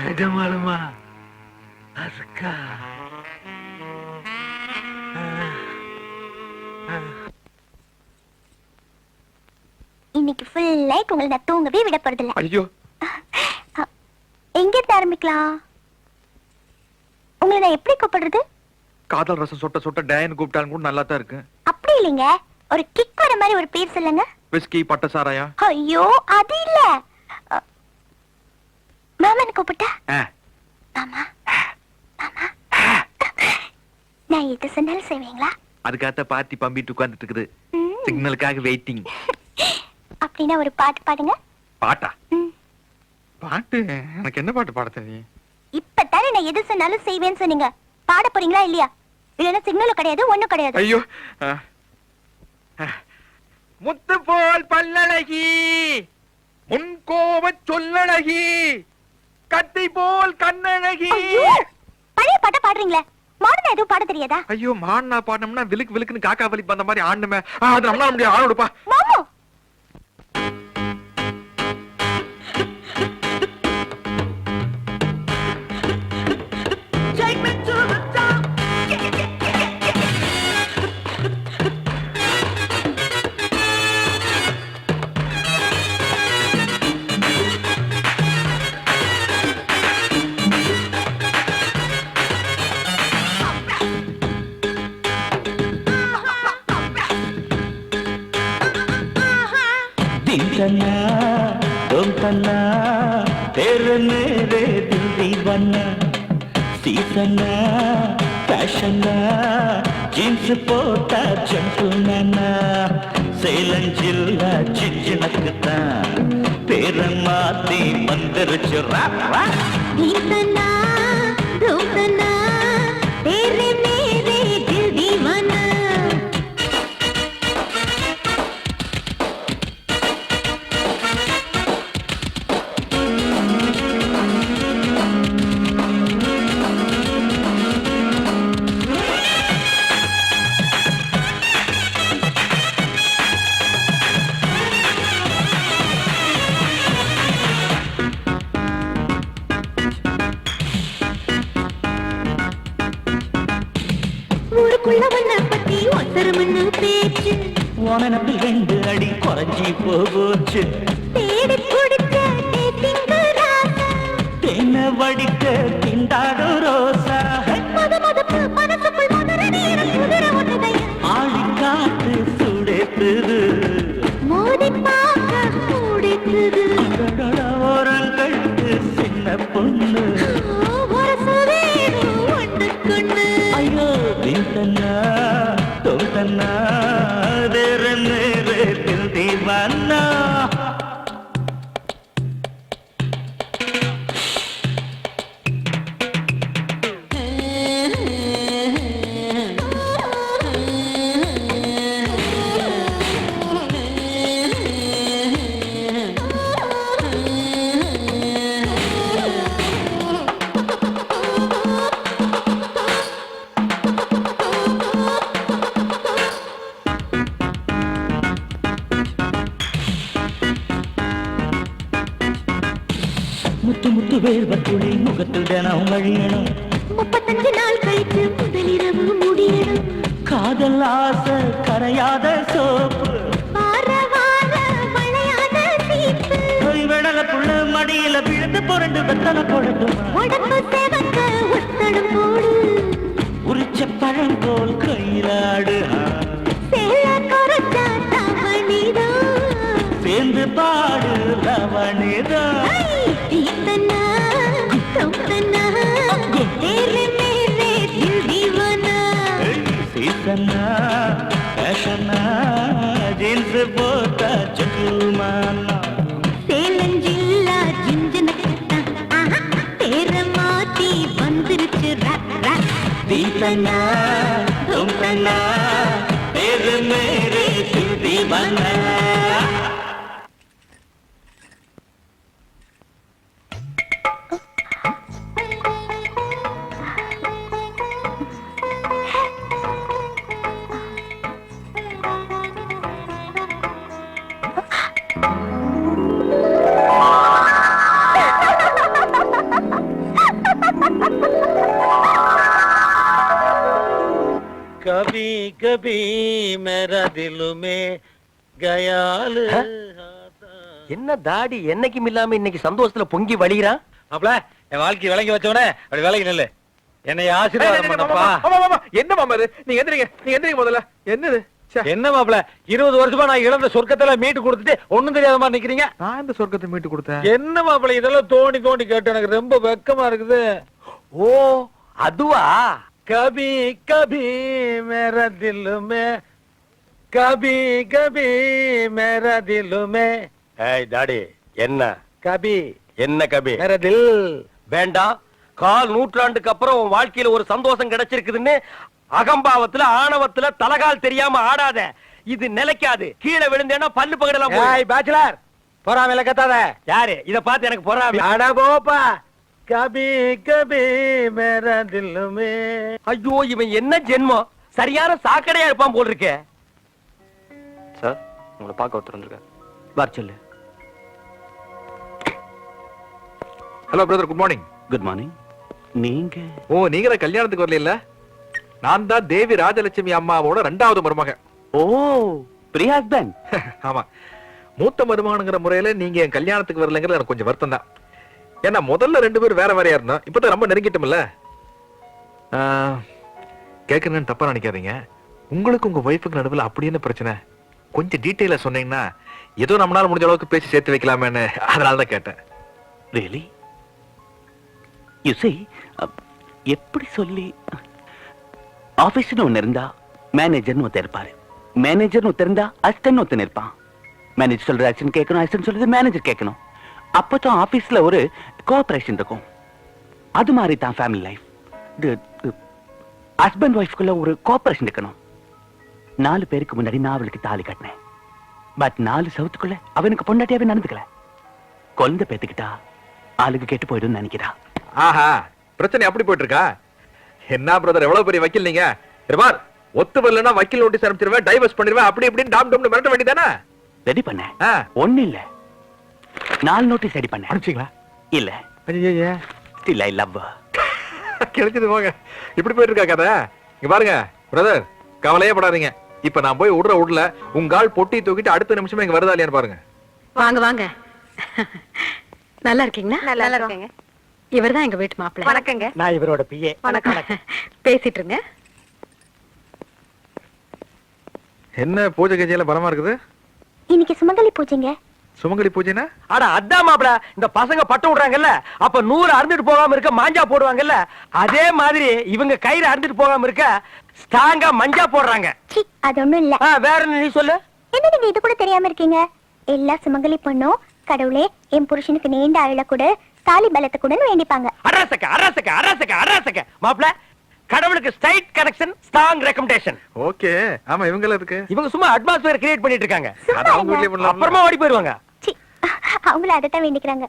நிஜமாலுமா அக்கா? இன்னைக்கு full light உங்களை நான் தூங்கவே விட போறதில்ல. ஐயோ, எங்க இருந்து ஆரம்பிக்கலாம்? உங்களை நான் எப்படி கூப்பிடுறது? காதல் ரசம் சொட்ட சொட்ட டேன் கூப்பிட்டாலும் கூட நல்லா தான் இருக்கு. அப்படி இல்லைங்க, ஒரு கிக் வர மாதிரி ஒரு பேர் சொல்லுங்க. விஸ்கி பட்ட சாராயா? ஐயோ அது இல்ல. மாமன் கூப்பிட்டா? மாமா மாமா நான் எது சொன்னாலும் செய்வீங்களா? அதுக்காக பாத்தி பம்பிட்டு உட்கார்ந்துட்டு இருக்குது. சிக்னலுக்காக வெயிட்டிங். அப்படின்னா ஒரு பாட்டு பாடுங்க. பாட்டா? பாட்டு? எனக்கு என்ன பாட்டு பாட தெரியும்? இப்பதானே நான் எது சொன்னாலும் செய்வேன்னு சொன்னீங்க. பாட போறீங்களா இல்லையா? இல்லன்னா சிக்னலும் கிடையாது, ஒண்ணும் கிடையாது. ஐயோ, முத்து போல் பல்லழகி, முன்கோப சொல்லழகி, கத்தி போல் கண்ணழகி. பழைய பாட்ட பாடுறீங்களே, மாடனா எதுவும் பாட தெரியாதா? ஐயோ, மாடனா பாடணும்னா விலுக்கு விலுக்குன்னு காக்கா வலிப்பு அந்த மாதிரி ஆடணுமே. அது நம்மளால முடியாது. ஆடுப்பா மாமா. दीवाना तुम तना तेरे मेरे दिल दीवाना सीसना फैशना जींस पोटा चंटुना सेलन जिल्ला चिंचनकता तेरे माती मंदिर चुरा दीवाना रोतना तेरे मेरे दिल दीवाना. உனக்கு ரெண்டு அடி குறைஞ்சி போச்சு தென்ன வடிக்க திண்டாடு ரோசா ஆளி காத்து சுடைத்துது ஓரங்கள் சின்ன பொண்ணு ஐயோ தீந்தன்னா தோந்தன்னா दीवाना முத்து முத்து வேர்வத்துளி முகத்தில் தினம் வழியணும் 35 நாள் கழித்து முதலிரவு முடியணும் காதல் ஆசை கரையாத சோப்பு வார வார வளையாத சீப்பு விடல புள்ள மடியில விழுந்து புரண்டு வெத்தனை போடட்டும் உடம்பு சேவக்க ஒத்தடம் போடு உரிச்ச பழம் போல் கையிலாடு சேல குறைச்சா தவணிதான் சேர்ந்து பாடு ரவணிதான் इतना तुमतना तेरे मेरे दिल दीवाना सीसना फैशना जींस पोटा चटुमाना सेलन जिल्ला जिंजनकता तेरे माती बंदिरुच्चु रट दीतना तुमतना तेरे मेरे दिल दीवाना கபி மேரா திலுமே கயால். என்ன தாடி என்னைக்கும் இல்லாம இன்னைக்கு சந்தோஷத்துல பொங்கி வழிகிறான். மாப்ள என் வாழ்க்கை விளங்கி வச்சவனே அப்படி விலகி நில்லு. என்னை ஆசீர்வாதம் பண்ணப்பா. என்ன மாமா இது? நீங்க எந்திரிங்க முதல்ல. என்னது? என்ன மாப்ள 20 வருஷமா நான் இழந்த சொர்க்கத்துல மீட்டு கொடுத்துட்டு ஒண்ணும் தெரியாத மாதிரி நிக்கிறீங்க. நான் இந்த சொர்க்கத்தை மீட்டு கொடுத்தேன். என்ன மாப்ள இதெல்லாம் தோண்டி தோண்டி கேட்டு எனக்கு ரொம்ப வெக்கமா இருக்குது. ஓ அதுவா? கபி கபி மேரா திலுமே கபி கபி மேரா திலுமே. ஏய் தாடி என்ன கபி என்ன கபி? மேரா தில். வேண்டாம். கால் நூற்றாண்டுக்கு அப்புறம் உன் வாழ்க்கையில ஒரு சந்தோஷம் கிடைச்சிருக்குதுன்னு அகம்பாவத்துல ஆணவத்துல தலகால் தெரியாம ஆடாத. இது நிலைக்காது. கீழே விழுந்தேன்னா பல்லு பகடலாம். ஏய் பேச்சுலர் பொறாமையில கத்தாத. யாரு இத பார்த்து எனக்கு பொறாமை? அட போப்பா. கபி கபி மேரா திலுமே. ஐயோ இவன் என்ன ஜென்மம்? சரியான சாக்கடையா இருப்பான் போல் இருக்கே. சார் உங்களை பார்க்க ஒருத்தர் வந்திருக்காரு. பார் சொல்லு. Hello brother, good morning. Good morning. நீங்க ஓ, நீங்க தான் கல்யாணத்துக்கு வரல? நான் தான் தேவி ராஜலட்சுமி அம்மாவோட 2வது மருமகன். ஓ பிரியா ஹஸ்பண்ட். ஆமா, மூத்த மருமகனுங்கிற முறையில நீங்க என் கல்யாணத்துக்கு வரலங்கிறது எனக்கு கொஞ்சம் வருத்தம் தான். ஏன்னா முதல்ல 2 பேரும் வேற வேறையா இருந்தோம். இப்பதான் ரொம்ப நெருங்கிட்டோம்ல. கேட்கணும்னு தப்பா நினைக்காதீங்க. உங்களுக்கு உங்க ஒய்ஃபுக்கு நடுவில் அப்படி என்ன பிரச்சனை? கொஞ்சம் டீட்டெயிலா சொன்னீங்கன்னா ஏதோ நம்மளால முடிஞ்ச அளவுக்கு பேசி சேர்த்து வைக்கலாமேன்னு அதனாலதான் கேட்டேன். ரியலி யூ see எப்படி சொல்லி ஆபீஸ்னு ஒன்னு இருந்தா மேனேஜர்னு ஒருத்தர் இருப்பாரு. மேனேஜர்னு ஒருத்தர் இருந்தா அசிஸ்டன்ட் ஒருத்தன் இருப்பான். மேனேஜர் சொல்ற ஆக்ஷன் கேட்கணும், அசிஸ்டன்ட் சொல்றது மேனேஜர் கேட்கணும். அப்பதான் ஆபீஸ்ல ஒரு கோஆபரேஷன் இருக்கும். அது மாதிரி தான் ஃபேமிலி லைஃப். ஹஸ்பண்ட் ஒய்ஃப்குள்ள ஒரு கோஆபரேஷன் இருக்கணும். 4 பேருக்கு முன்னாடி நான் அவளுக்கு தாலி கட்டினேன். பட் 4 சவுத்துக்குள்ள அவனுக்கு பொண்டாட்டியாவே நடந்துக்கல. குழந்தை பேத்துக்கிட்டா ஆளுக்கு கெட்டு போயிடும் நினைக்கிறா. ஆஹா, பிரச்சனை அப்படி போயிட்டு இருக்கா? என்ன பிரதர், எவ்வளவு பெரிய வக்கீல் நீங்க. பார், ஒத்து வரலன்னா வக்கீல் நோட்டீஸ் அனுப்பிச்சிருவேன், டைவர்ஸ் பண்ணிடுவேன், அப்படி இப்படின்னு டாம் டாம்னு மிரட்ட வேண்டியதானே? ரெடி பண்ணேன். ஒண்ணு இல்ல 4 நோட்டீஸ் ரெடி பண்ணேன். அனுப்பிச்சிங்களா? இல்ல ஐயா, ஸ்டில் ஐ லவ். கிடைச்சது போங்க. இப்படி போயிட்டு இருக்கா கதை. இங்க பாருங்க பிரதர், கவலையே படாதீங்க. இப்ப நான் போய் விடுற உங்கால் பொட்டி தூக்கிட்டு அடுத்த நிமிஷமே இங்க வருதா இல்லையான்னு பாருங்க. வாங்க வாங்க. நல்லா இருக்கீங்களா? நல்லா இருக்கேங்க. இவர்தான் எங்க வீட்டு மாப்பிள்ளை. வணக்கங்க. நான் இவரோட பிஏ. வணக்கம். பேசிட்டு இருங்க. என்ன பூஜை கட்சியில பலமா இருக்குது? இன்னைக்கு சுமங்கலி பூஜைங்க. சுமங்கலி பூஜைனா? அட அதான் மாப்ள, இந்த பசங்க பட்டு விடுறாங்கல்ல, அப்ப 100 அறுந்துட்டு போகாம இருக்க மாஞ்சா போடுவாங்கல்ல, அதே மாதிரி இவங்க கயிறு அறுந்துட்டு போகாம இருக்க ஸ்ட்ராங்கா மஞ்சா போடுறாங்க. சி, அது ஒண்ணும் இல்ல. வேற என்ன நீ சொல்லு? என்ன நீங்க இது கூட தெரியாம இருக்கீங்க? எல்லா சுமங்கலி பொண்ணும் கடவுளே என் புருஷனுக்கு நீண்ட ஆயுள கூட தாலி பலத்தை கூடன்னு வேண்டிப்பாங்க. அரசக்க அரசக்க அரசக்க அரசக்க மாப்ள, கடவுளுக்கு straight connection, strong recommendation. Okay. ஆமா, இவங்கள இருக்கு. இவங்க சும்மா அட்மாஸ்பியர் கிரியேட் பண்ணிட்டு இருக்காங்க. அத அவங்க வீட்லயே பண்ணலாம். அப்புறமா ஓடி போயிடுவாங்க. சி, அவங்கள அதத்தான் வேண்டிக்கிறாங்க.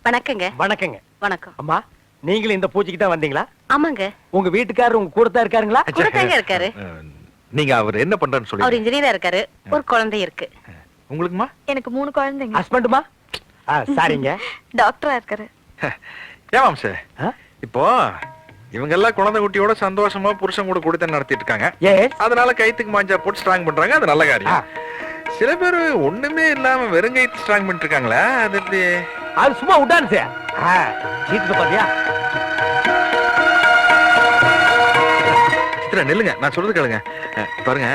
வணக்கங்க. வணக்கங்க. வணக்கம். அம்மா, நீங்களும் இந்த பூஜைக்கு தான் வந்தீங்களா? ஆமாங்க. உங்க வீட்டுக்காரர் உங்க கூட தான் இருக்காருங்களா? கூட தாங்க இருக்காரு. நீங்க அவர் என்ன பண்றாருன்னு அவர் சொல்லி. இன்ஜினியரா இருக்காரு. ஒரு குழந்தை இருக்கு. உங்களுக்குமா? எனக்கு 3 குழந்தைங்க. ஹஸ்பண்டுமா? சாரிங்க. டாக்டரா இருக்காரு. ஏமாம் சார், இப்போ இவங்க எல்லாம் குழந்தை குட்டியோட சந்தோஷமா புருஷன் கூட குடித்தனம் நடத்திட்டு இருக்காங்க. அதனால கைத்துக்கு மாஞ்சா போட்டு ஸ்ட்ராங் பண்றாங்க. அது நல்ல காரியம். சில பேர் ஒண்ணுமே இல்லாம வெறும் கைத்து ஸ்ட்ராங் பண்ணிட்டு இருக்காங்களா? அது எப்படி? அது சும்மா விட்டான் சார். சீட்டு பாத்தியா? சித்ரா நில்லுங்க, நான் சொல்றது கேளுங்க. பாருங்க,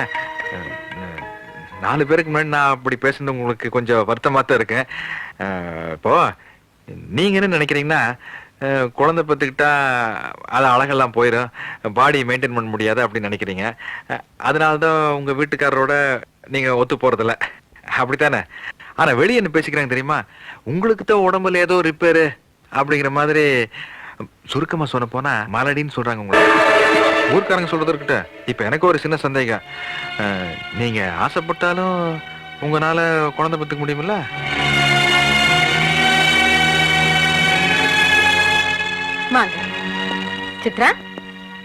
4 பேருக்கு முன்னாடி நான் அப்படி பேசுறது உங்களுக்கு கொஞ்சம் வருத்தமா தான் இருக்கு. இப்போ நீங்க என்ன நினைக்கிறீங்கன்னா, குழந்தை பத்துக்கிட்டா அது அழகெல்லாம் போயிடும், பாடி மெயின்டைன் பண்ண முடியாது அப்படின்னு நினைக்கிறீங்க. அதனாலதான் உங்க வீட்டுக்காரரோட நீங்க ஒத்து போறதில்ல, அப்படித்தானே? ஆனா வெளியே என்ன பேசிக்கிறாங்க தெரியுமா? உங்களுக்கு தான் உடம்புல ஏதோ ரிப்பேரு அப்படிங்கிற மாதிரி. சுருக்கமா சொன்ன போனா மலடின்னு சொல்றாங்க உங்களை. ஊர்க்காரங்க சொல்றது இருக்கட்டும். இப்ப எனக்கு ஒரு சின்ன சந்தேகம். நீங்க ஆசைப்பட்டாலும் உங்களால குழந்தை பெத்துக்க முடியுமில்ல? வாங்க. சித்ரா,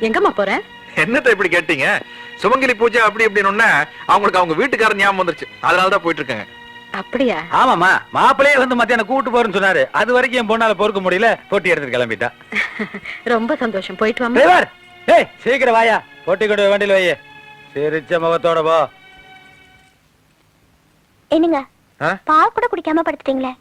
எங்கம்மா போற? என்னத்த இப்படி கேட்டீங்க? சுமங்கலி பூஜை அப்படி இப்படின்னு அவங்களுக்கு அவங்க வீட்டுக்காரர் ஞாபகம் வந்துருச்சு. அதனாலதான் போயிட்டு இருக்காங்க. அப்படியா? ஆமாமா, மாப்பிளையே வந்து மத்தியானம் கூட்டு போறேன்னு சொன்னாரு. அது வரைக்கும் என் பொண்ணால பொறுக்க முடியல, போட்டி எடுத்துட்டு கிளம்பிட்டா. ரொம்ப சந்தோஷம். போயிட்டு வாமா. டிரைவர், ஏய் சீக்கிரம் வாயா, பொட்டி கொண்டு போய் வண்டியில வை. சிரிச்ச முகத்தோட போ. என்னங்க ஆ? பால் கூட குடிக்காம படுத்துட்டீங்களே.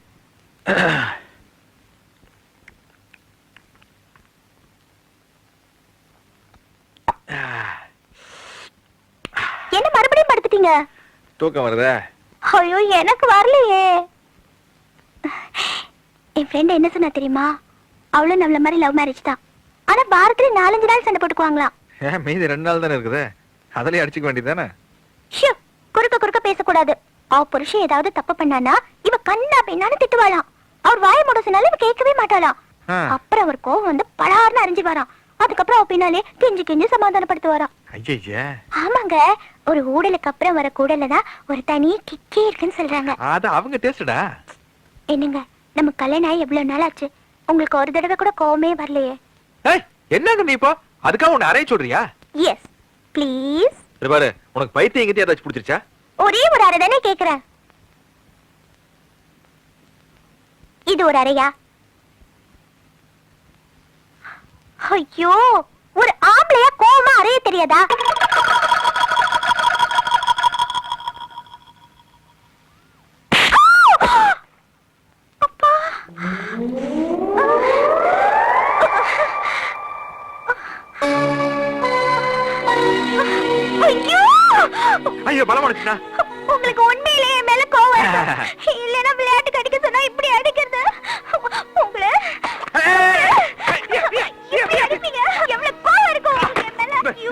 என்ன மறுபடியும் படுத்துட்டீங்க? தூக்கம் வருதா? ஐயோ எனக்கு வரலையே. என் ஃப்ரெண்ட் என்ன சொன்னா தெரியுமா? அவளும் நம்மள மாதிரி லவ் மேரேஜ் தான். ஆனா வாரத்துல 4-5 நாள் சண்டை போட்டுக்குவாங்களாம். ஏன் மீதி 2 நாள் தானே இருக்குது, அதுலயே அடிச்சுக்க வேண்டியதானே? ஷூ, குறுக்க பேசக்கூடாது. அவ புருஷன் ஏதாவது தப்பு பண்ணானா இவ கண்ணா பின்னான்னு திட்டுவாளாம். அவர் வாய மூட சொன்னாலும் இவ கேட்கவே மாட்டாளாம். ஆ. அப்புறம் அவர் கோவம் வந்து படார்னு அறிஞ்சு வரான். அதுக்கப்புறம் அவ பின்னாலே கெஞ்சி சமாதானப்படுத்து வரான். ஐயா, ஆமாங்க, ஒரு ஊடலுக்கு அப்புறம் வர கூடலதான் ஒரு தனி கிக்கே இருக்குன்னு சொல்றாங்க. அது அவங்க டேஸ்டடா. என்னங்க, நம்ம கல்யாணம் ஆகி எவ்வளவு நாள் ஆச்சு? உங்களுக்கு ஒரு தடவை கூட கோவமே வரலையே? ஏய், என்னங்க நீ இப்போ அதுக்காக உன்னை அறைய சொல்றியா? Yes please. பாரு, உனக்கு பைத்தியம் எங்கிட்ட ஏதாச்சும் பிடிச்சிருச்சா? ஒரே ஒரு அறை தானே கேக்குறேன். இது ஒரு அறையா? ஐயோ, ஒரு ஆம்பளையா கோவமா அறைய தெரியாதா? ஐயோ, பலமானுச்சுனா? உங்களுக்கு உண்மையிலேயே மேல கோவம் வருதா? இல்லைன்னா விளையாட்டு அடிக்க சொன்னா இப்படி அடிக்கிறது உங்களை இப்படி அடிப்பீங்க? எவ்வளவு கோவம் இருக்கும் உங்களுக்கு என் மேல? ஐயோ.